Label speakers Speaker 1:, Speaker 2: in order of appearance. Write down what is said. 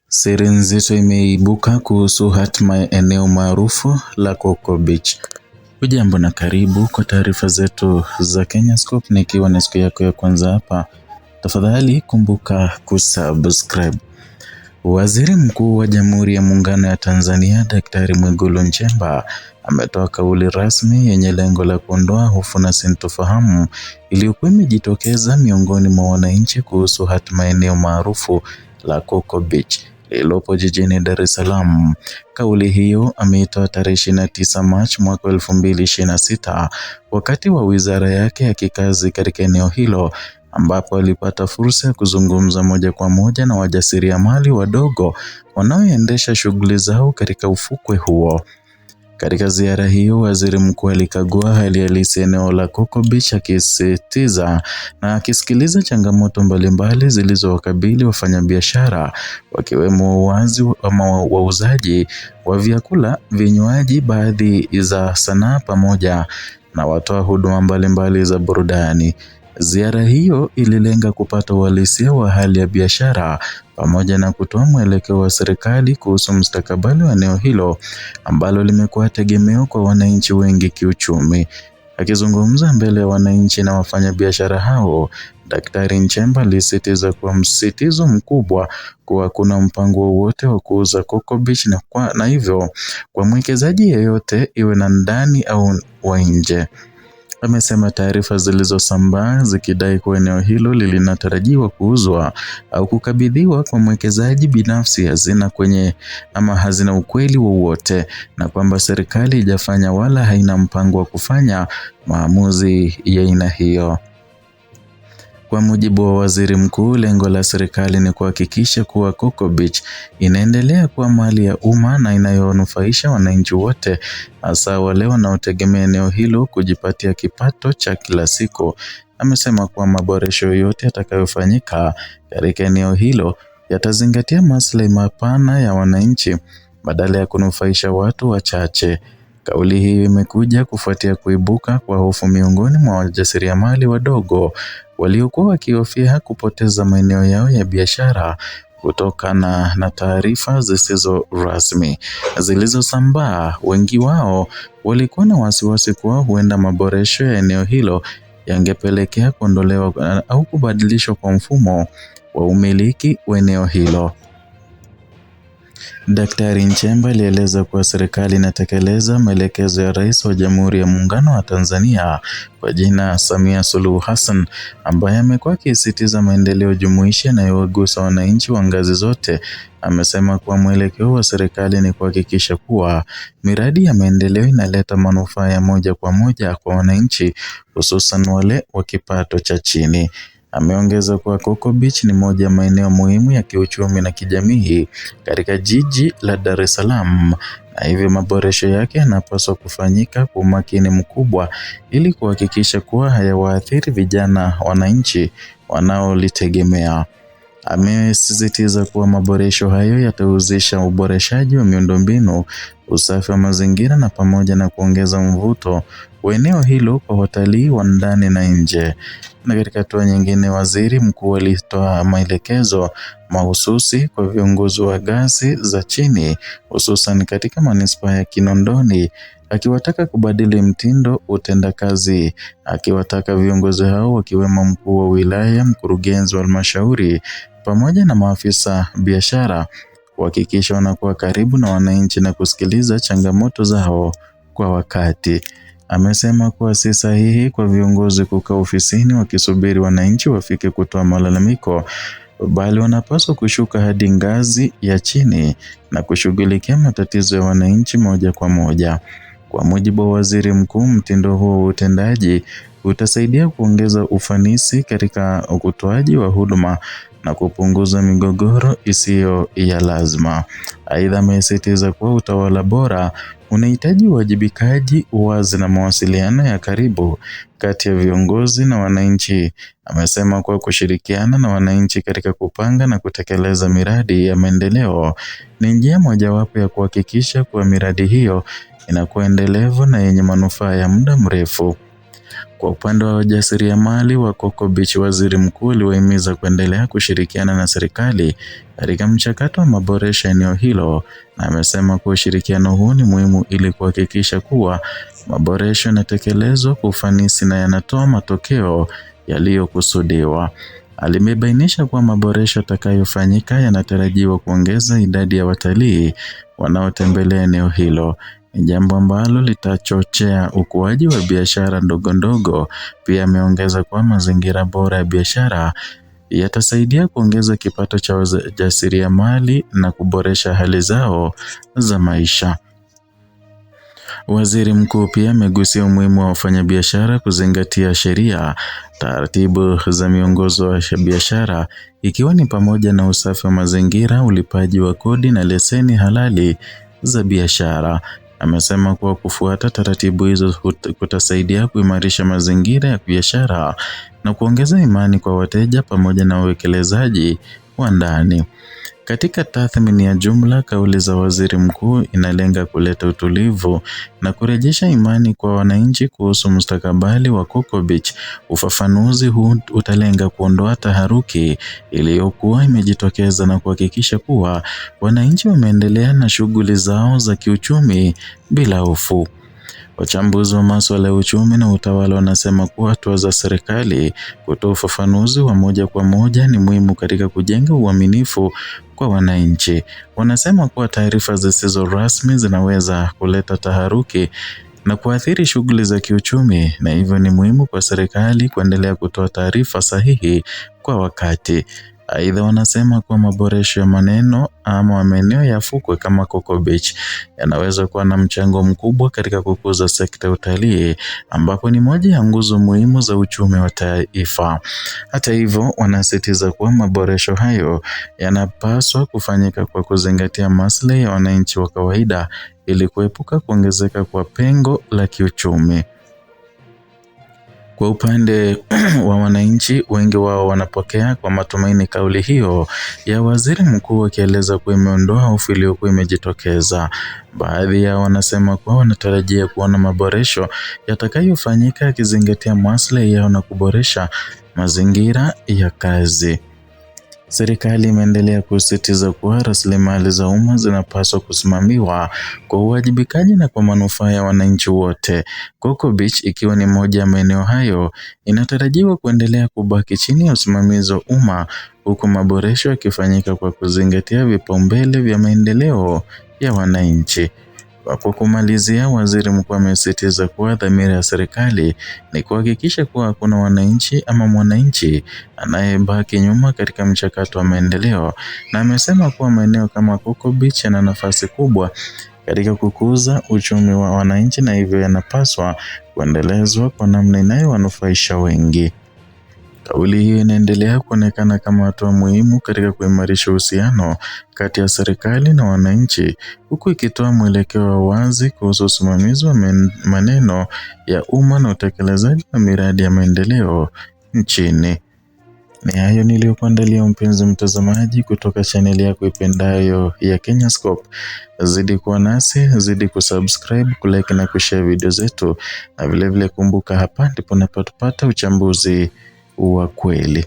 Speaker 1: Siri nzito imeibuka kuhusu hatima ya eneo maarufu la Coco Beach. Hujambo na karibu kwa taarifa zetu za Kenyascope, na ikiwa ni siku yako ya kwanza hapa, tafadhali kumbuka kusubscribe. Waziri Mkuu wa Jamhuri ya Muungano ya Tanzania Daktari Mwigulu Nchemba ametoa kauli rasmi yenye lengo la kuondoa hofu na sintofahamu iliyokuwa imejitokeza miongoni mwa wananchi kuhusu hatima ya eneo maarufu la Coco Beach lililopo jijini Dar es Salaam. Kauli hiyo ameitoa tarehe 29 Machi mwaka 2026 wakati wa wizara yake ya kikazi katika eneo hilo, ambapo alipata fursa ya kuzungumza moja kwa moja na wajasiriamali wadogo wanaoendesha shughuli zao katika ufukwe huo. Katika ziara hiyo, waziri mkuu alikagua hali halisi eneo la Coco Beach, akisisitiza na akisikiliza changamoto mbalimbali zilizowakabili wafanyabiashara, wakiwemo wauzaji wa vyakula, vinywaji, baadhi za sanaa pamoja na watoa huduma mbalimbali za burudani. Ziara hiyo ililenga kupata uhalisia wa hali ya biashara pamoja na kutoa mwelekeo wa serikali kuhusu mustakabali wa eneo hilo ambalo limekuwa tegemeo kwa wananchi wengi kiuchumi. Akizungumza mbele ya wananchi na wafanyabiashara hao, Daktari Nchemba alisisitiza kwa msisitizo mkubwa kuwa kuna mpango wowote wa kuuza Coco Beach na hivyo kwa mwekezaji yeyote, iwe na ndani au wa nje. Amesema taarifa zilizosambaa zikidai kuwa eneo hilo linatarajiwa kuuzwa au kukabidhiwa kwa mwekezaji binafsi hazina ukweli wowote, na kwamba serikali haijafanya wala haina mpango wa kufanya maamuzi ya aina hiyo. Kwa mujibu wa waziri mkuu, lengo la serikali ni kuhakikisha kuwa Coco Beach inaendelea kuwa mali ya umma na inayonufaisha wananchi wote, hasa wale wanaotegemea eneo hilo kujipatia kipato cha kila siku. Amesema kuwa maboresho yote yatakayofanyika katika eneo hilo yatazingatia maslahi mapana ya wananchi badala ya kunufaisha watu wachache. Kauli hii imekuja kufuatia kuibuka kwa hofu miongoni mwa wajasiriamali wadogo waliokuwa wakihofia kupoteza maeneo yao ya biashara kutokana na taarifa zisizo rasmi zilizosambaa. Wengi wao walikuwa na wasiwasi kuwa huenda maboresho ya eneo hilo yangepelekea kuondolewa au kubadilishwa kwa mfumo wa umiliki wa eneo hilo. Daktari Nchemba alieleza kuwa serikali inatekeleza maelekezo ya Rais wa Jamhuri ya Muungano wa Tanzania kwa jina Samia Suluhu Hassan, ambaye amekuwa akisisitiza maendeleo jumuishi yanayowagusa wananchi wa ngazi zote. Amesema kuwa mwelekeo wa serikali ni kuhakikisha kuwa miradi ya maendeleo inaleta manufaa ya moja kwa moja kwa wananchi, hususan wale wa kipato cha chini. Ameongeza kuwa Coco Beach ni moja ya maeneo muhimu ya kiuchumi na kijamii katika jiji la Dar es Salaam, na hivyo maboresho yake yanapaswa kufanyika kwa umakini mkubwa ili kuhakikisha kuwa hayawaathiri vijana wananchi wanaolitegemea. Amesisitiza kuwa maboresho hayo yatahusisha uboreshaji wa miundombinu, usafi wa mazingira na pamoja na kuongeza mvuto wa eneo hilo kwa watalii wa ndani na nje. Na katika hatua nyingine, waziri mkuu alitoa maelekezo mahususi kwa viongozi wa ngazi za chini, hususan katika manispaa ya Kinondoni, akiwataka kubadili mtindo utendakazi. Akiwataka viongozi hao wakiwemo mkuu wa wilaya, mkurugenzi wa halmashauri pamoja na maafisa biashara kuhakikisha wanakuwa karibu na wananchi na kusikiliza changamoto zao kwa wakati. Amesema kuwa si sahihi kwa viongozi kukaa ofisini wakisubiri wananchi wafike kutoa malalamiko, bali wanapaswa kushuka hadi ngazi ya chini na kushughulikia matatizo ya wananchi moja kwa moja. Kwa mujibu wa waziri mkuu, mtindo huo wa utendaji utasaidia kuongeza ufanisi katika utoaji wa huduma na kupunguza migogoro isiyo ya lazima. Aidha, amesisitiza kuwa utawala bora unahitaji uwajibikaji, uwazi na mawasiliano ya karibu kati ya viongozi na wananchi. Amesema kuwa kushirikiana na wananchi katika kupanga na kutekeleza miradi ya maendeleo ni njia mojawapo ya kuhakikisha kuwa miradi hiyo inakuwa endelevu na yenye manufaa ya muda mrefu. Kwa upande wa wajasiriamali wa Coco Beach, waziri mkuu aliwahimiza kuendelea kushirikiana na serikali katika mchakato wa maboresho eneo hilo, na amesema kuwa ushirikiano huu ni muhimu ili kuhakikisha kuwa maboresho yanatekelezwa kwa ufanisi na yanatoa matokeo yaliyokusudiwa. Alimebainisha kuwa maboresho yatakayofanyika yanatarajiwa kuongeza idadi ya watalii wanaotembelea eneo hilo, jambo ambalo litachochea ukuaji wa biashara ndogo ndogo. Pia ameongeza kuwa mazingira bora ya biashara yatasaidia kuongeza kipato cha wajasiriamali na kuboresha hali zao za maisha. Waziri mkuu pia amegusia umuhimu wa wafanyabiashara kuzingatia sheria, taratibu za miongozo wa biashara, ikiwa ni pamoja na usafi wa mazingira, ulipaji wa kodi na leseni halali za biashara. Amesema kuwa kufuata taratibu hizo kutasaidia kuimarisha mazingira ya biashara na kuongeza imani kwa wateja pamoja na wawekelezaji wa ndani. Katika tathmini ya jumla, kauli za waziri mkuu inalenga kuleta utulivu na kurejesha imani kwa wananchi kuhusu mustakabali wa Coco Beach. Ufafanuzi huu utalenga kuondoa taharuki iliyokuwa imejitokeza na kuhakikisha kuwa wananchi wameendelea na shughuli zao za kiuchumi bila hofu. Wachambuzi wa masuala ya uchumi na utawala wanasema kuwa hatua za serikali kutoa ufafanuzi wa moja kwa moja ni muhimu katika kujenga uaminifu kwa wananchi. Wanasema kuwa taarifa zisizo rasmi zinaweza kuleta taharuki na kuathiri shughuli za kiuchumi, na hivyo ni muhimu kwa serikali kuendelea kutoa taarifa sahihi kwa wakati. Aidha, wanasema kuwa maboresho ya maeneo ya fukwe kama Coco Beach yanaweza kuwa na mchango mkubwa katika kukuza sekta ya utalii, ambapo ni moja ya nguzo muhimu za uchumi wa taifa. Hata hivyo, wanasisitiza kuwa maboresho hayo yanapaswa kufanyika kwa kuzingatia maslahi ya wananchi wa kawaida ili kuepuka kuongezeka kwa pengo la kiuchumi. Kwa upande wa wananchi, wengi wao wanapokea kwa matumaini kauli hiyo ya waziri mkuu, akieleza kuwa imeondoa hofu iliyokuwa imejitokeza. Baadhi yao wanasema kuwa wanatarajia kuona maboresho yatakayofanyika yakizingatia maslahi yao na kuboresha mazingira ya kazi. Serikali imeendelea kusisitiza kuwa rasilimali za umma zinapaswa kusimamiwa kwa uwajibikaji na kwa manufaa ya wananchi wote. Coco Beach, ikiwa ni moja ya maeneo hayo, inatarajiwa kuendelea kubaki chini ya usimamizi wa umma, huku maboresho yakifanyika kwa kuzingatia vipaumbele vya maendeleo ya wananchi. Kwa kumalizia, waziri mkuu amesisitiza kuwa dhamira ya serikali ni kuhakikisha kuwa hakuna wananchi ama mwananchi anayebaki nyuma katika mchakato wa maendeleo, na amesema kuwa maeneo kama Coco Beach yana nafasi kubwa katika kukuza uchumi wa wananchi, na hivyo yanapaswa kuendelezwa kwa namna inayowanufaisha wengi. Kauli hiyo inaendelea kuonekana kama hatua muhimu katika kuimarisha uhusiano kati ya serikali na wananchi, huku ikitoa mwelekeo wa wazi kuhusu usimamizi wa maneno ya umma na utekelezaji wa miradi ya maendeleo nchini. Ni hayo niliyokuandalia mpenzi mtazamaji kutoka chaneli yako ipendayo ya Kenyascope. Zidi kuwa nasi, zidi kusubscribe, kulike na kushare video zetu, na vilevile kumbuka, hapa ndipo unapata uchambuzi wa kweli.